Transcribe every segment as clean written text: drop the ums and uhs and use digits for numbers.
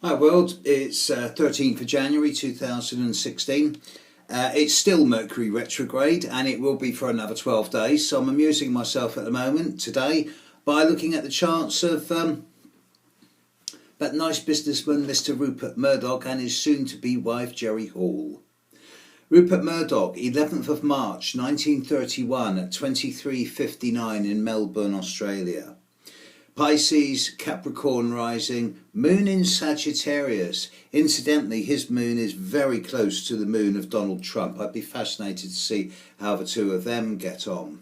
Hi world, it's 13th of January 2016. It's still Mercury retrograde and it will be for another 12 days, so I'm amusing myself at the moment today by looking at the charts of that nice businessman Mr. Rupert Murdoch and his soon-to-be wife Jerry Hall. Rupert Murdoch, 11th of March 1931 at 23:59 in Melbourne, Australia. Pisces, Capricorn rising, moon in Sagittarius. Incidentally, his moon is very close to the moon of Donald Trump. I'd be fascinated to see how the two of them get on.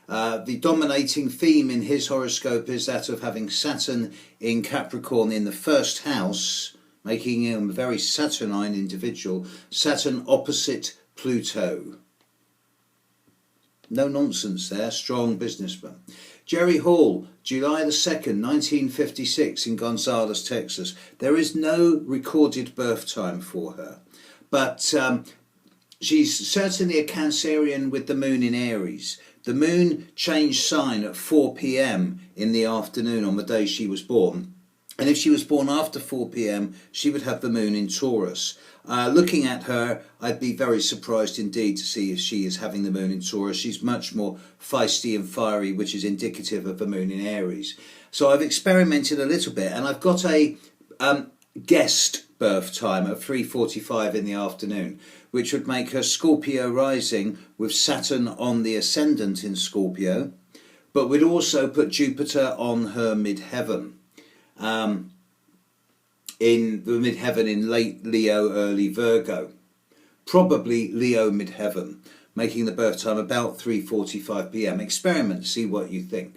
The dominating theme in his horoscope is that of having Saturn in Capricorn in the first house, making him a very Saturnine individual. Saturn opposite Pluto. No nonsense there, strong businessman. Jerry Hall, July the 2nd, 1956 in Gonzales, Texas. There is no recorded birth time for her, but she's certainly a Cancerian with the moon in Aries. The moon changed sign at 4 p.m. in the afternoon on the day she was born. And if she was born after 4 p.m, she would have the moon in Taurus. Looking at her, I'd be very surprised indeed to see if she is having the moon in Taurus. She's much more feisty and fiery, which is indicative of the moon in Aries. So I've experimented a little bit, and I've got a guessed birth time of 3:45 in the afternoon, which would make her Scorpio rising with Saturn on the ascendant in Scorpio, but would also put Jupiter on her midheaven. In the midheaven in late Leo, early Virgo. Probably Leo midheaven, making the birth time about 3:45 p.m. Experiment, see what you think.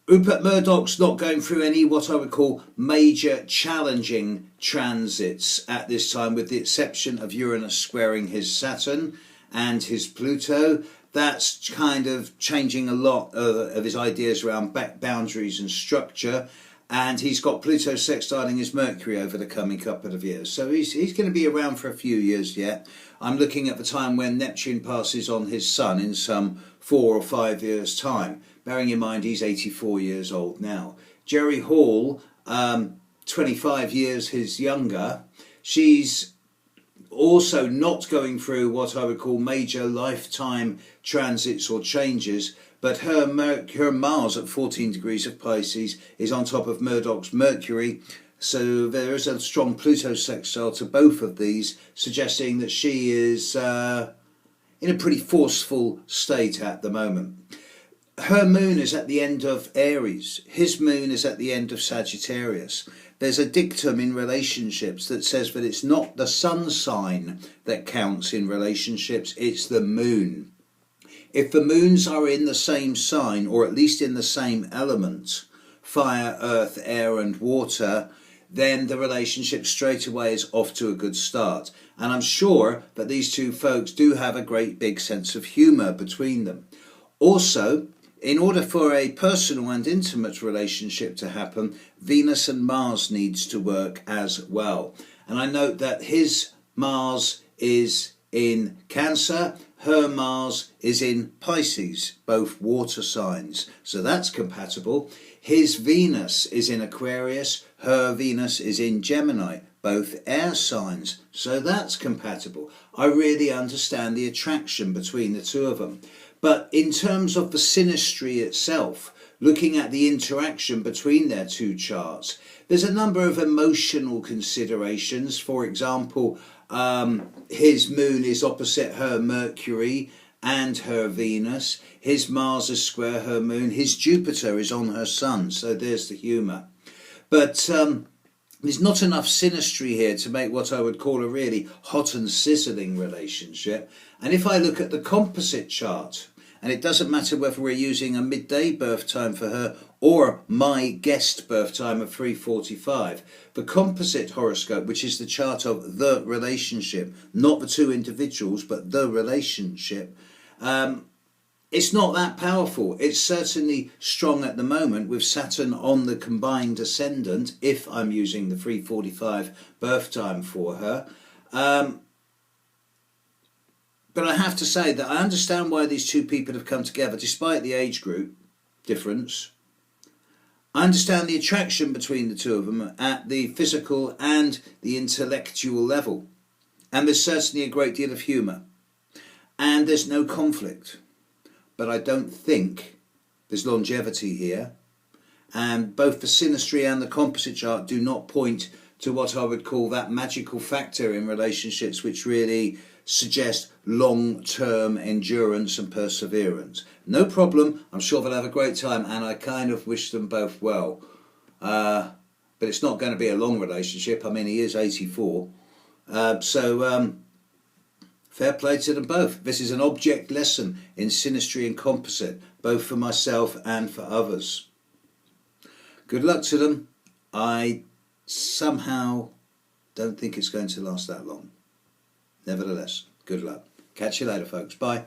Rupert Murdoch's not going through any what I would call major challenging transits at this time, with the exception of Uranus squaring his Saturn and his Pluto. That's kind of changing a lot of his ideas around boundaries and structure. And he's got Pluto sextiling his Mercury over the coming couple of years. So he's going to be around for a few years yet. I'm looking at the time when Neptune passes on his Sun in some 4 or 5 years' time. Bearing in mind he's 84 years old now. Jerry Hall, 25 years his younger. She's also not going through what I would call major lifetime transits or changes, but her Mars at 14 degrees of Pisces is on top of Murdoch's Mercury, so there is a strong Pluto sextile to both of these, suggesting that she is in a pretty forceful state at the moment. Her moon is at the end of Aries, his moon is at the end of Sagittarius. There's a dictum in relationships that says that it's not the sun sign that counts in relationships, it's the moon. If the moons are in the same sign, or at least in the same element, fire, earth, air and water, then the relationship straight away is off to a good start. And I'm sure that these two folks do have a great big sense of humour between them. Also, in order for a personal and intimate relationship to happen, Venus and Mars needs to work as well. And I note that his Mars is in Cancer, her Mars is in Pisces, both water signs, so that's compatible. His Venus is in Aquarius, her Venus is in Gemini, both air signs, so that's compatible. I really understand the attraction between the two of them. But in terms of the synastry itself, looking at the interaction between their two charts, there's a number of emotional considerations. For example, his moon is opposite her Mercury and her Venus. His Mars is square her moon. His Jupiter is on her Sun, so there's the humour. But there's not enough synastry here to make what I would call a really hot and sizzling relationship. And if I look at the composite chart, and it doesn't matter whether we're using a midday birth time for her or my guest birth time of 3:45. The composite horoscope, which is the chart of the relationship, not the two individuals, but the relationship, it's not that powerful. It's certainly strong at the moment with Saturn on the combined ascendant, if I'm using the 3:45 birth time for her. But I have to say that I understand why these two people have come together, despite the age group difference. I understand the attraction between the two of them at the physical and the intellectual level. And there's certainly a great deal of humour. And there's no conflict. But I don't think there's longevity here. And both the synastry and the composite chart do not point to what I would call that magical factor in relationships which really suggest long-term endurance and perseverance. No problem, I'm sure they'll have a great time, and I kind of wish them both well. But it's not going to be a long relationship. I mean, he is 84. So fair play to them both. This is an object lesson in synastry and composite, both for myself and for others. Good luck to them. I somehow don't think it's going to last that long. Nevertheless, good luck. Catch you later, folks. Bye.